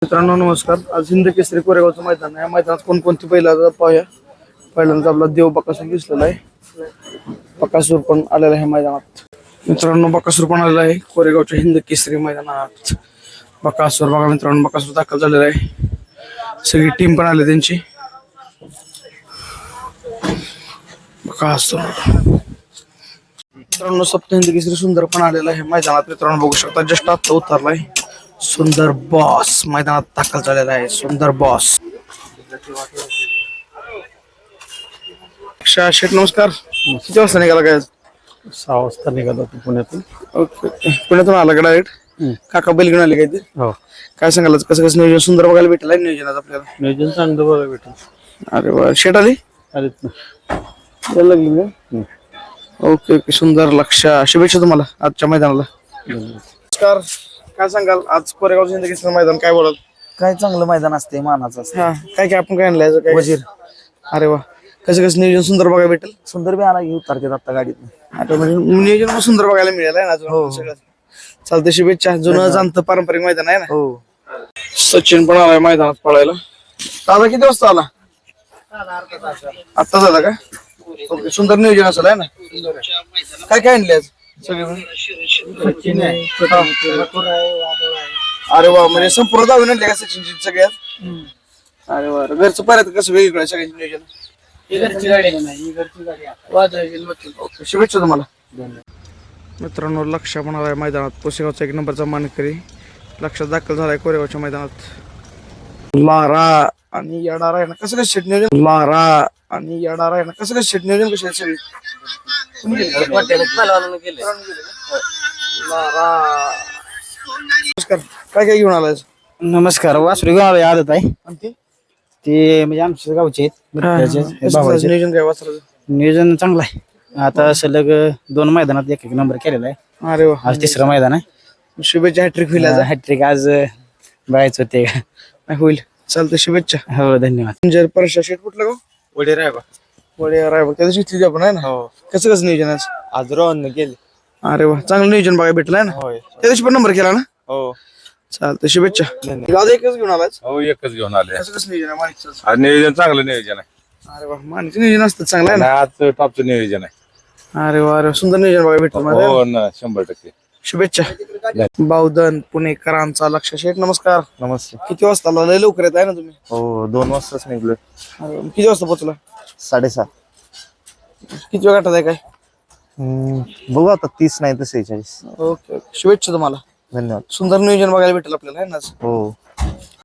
मित्रांनो नमस्कार. आज हिंद केसरी कोरेगावचं मैदान आहे. या मैदानात कोणकोणती पहिल्यांदा पाहूया. पहिल्यांदा आपला देव बकासूर दिसलेला आहे. बकासूर पण आलेला आहे मैदानात. मित्रांनो बकासूर पण आलेला आहे कोरेगावच्या हिंद केसरी मैदानात. बकासूर बघा मित्रांनो, बकासूर दाखल झालेला आहे. सगळी टीम पण आली त्यांची. बकासूर मित्रांनो सप्त हिंद केसरी सुंदर पण आलेला आहे मैदानात. मित्रांनो बघू शकता जस्ट आता उतरलाय सुंदर बॉस मैदानात दाखल झालेला आहे. सुंदर बॉस शेठ नमस्कार. किती वाजता निघाला काय? 6 वाजता निघालो तू पुण्यातून. ओके पुण्यातून आला का डायरेक्ट? काका बैल घेऊन आले काय ते? हो, काय सांगाल कसं कसं नियोजन सुंदर बघायला भेटलं आहे नियोजनात आपल्याला? नियोजन चांगलं बघा भेटेल. अरे वा शेठ आली आलेत ना. यायला लागली का? ओके ओके सुंदर. लक्ष शुभेच्छा तुम्हाला आजच्या मैदानाला. नमस्कार. काय सांगाल आज कोरेगाव हिंद केसरी मैदान काय बोलाल? काय चांगलं मैदान असते मानाचं असते. हा काय काय आपण काय आणलं काय? वजीर. अरे वा कसं कसं नियोजन सुंदर बघायला भेटेल? सुंदर बी आला उतरते आता गाडीत. आता म्हणजे नियोजन पण सुंदर बघायला मिळालं आहे ना अजून सगळं. चालतं शुभेच्छा. जुनं जाणतं पारंपरिक मैदान आहे ना. हो सचिन पण आलाय मैदानात पळायला. दादा किती वाजता आला? आत्ता झाला का? ओके सुंदर नियोजन असेल आहे ना. काय काय आणले आज सगळे मिळून? अरे वा म्हणजे संपूर्ण धावून आणले का सचिनची सगळ्यात? अरे वा घरचं परत कसं वेगवेगळं सगळ्यांचं नियोजन? ओके शुभेच्छा तुम्हाला. मित्रांनो लक्ष पण आलाय मैदानात. पुसेगावचा 1 नंबरचा मानकरी लक्षात दाखल झालाय कोरेगावच्या मैदानात. लारा आणि येणार आहे ना कसं कसं शेट नियोजन? लारा आणि येणार आहे ना कसं कसं शेट नियोजन कसे सगळी? नमस्कार. काय काय घेऊन आलाय? नमस्कार. वासुरी गाव आदत आहे. आणि ते ते म्हणजे आमच्या गावचे कसं नियोजन काय वासराचं? नियोजन चांगलं आहे. आता सलग 2 मैदानात 1 नंबर केलेला आहे. अरे वा आज 3रं मैदान आहे. शुभेच्छा. हॅट्रिक होईल आज. हॅट्रिक आज बघायचं होते का? होईल चालतं शुभेच्छा. हो धन्यवाद. म्हणजे परशा शेट कुठलं गाव? वडे राहा वडे रायबा त्या दिवशी इथली आपण आहे ना. हो, कसं कसं नियोजन आज? आज रोहन गेले. अरे वा चांगलं नियोजन बघायला भेटलं आहे ना. होय. त्या दिवशी पण नंबर केला ना. हो चालतं शुभेच्छा. दादा एकच घेऊन आलाच? हो, एकच घेऊन आले. कसं कसं नियोजन आहे माणिकचं? आज नियोजन चांगलं नियोजन आहे. अरे वा माणिकचं नियोजन असतं चांगलं आहे ना. आणि आज टॉपचं नियोजन आहे. अरे वा अरे वा, सुंदर नियोजन बघायला भेटलं माझं. हो ना 100%. शुभेच्छा. बावधन पुणेकरांचा लक्ष शेठ नमस्कार. नमस्ते. किती वाजता आला? लय लवकर येत आहे ना तुम्ही. हो 2 वाजताच निघलोय. किती वाजता पोहोचला? 7:30. किती वेळ गाठत आहे काय? बघू आता 30 नाही तर 46. ओके शुभेच्छा तुम्हाला. धन्यवाद. सुंदर नियोजन बघायला भेटेल आपल्याला आहे ना आज. हो.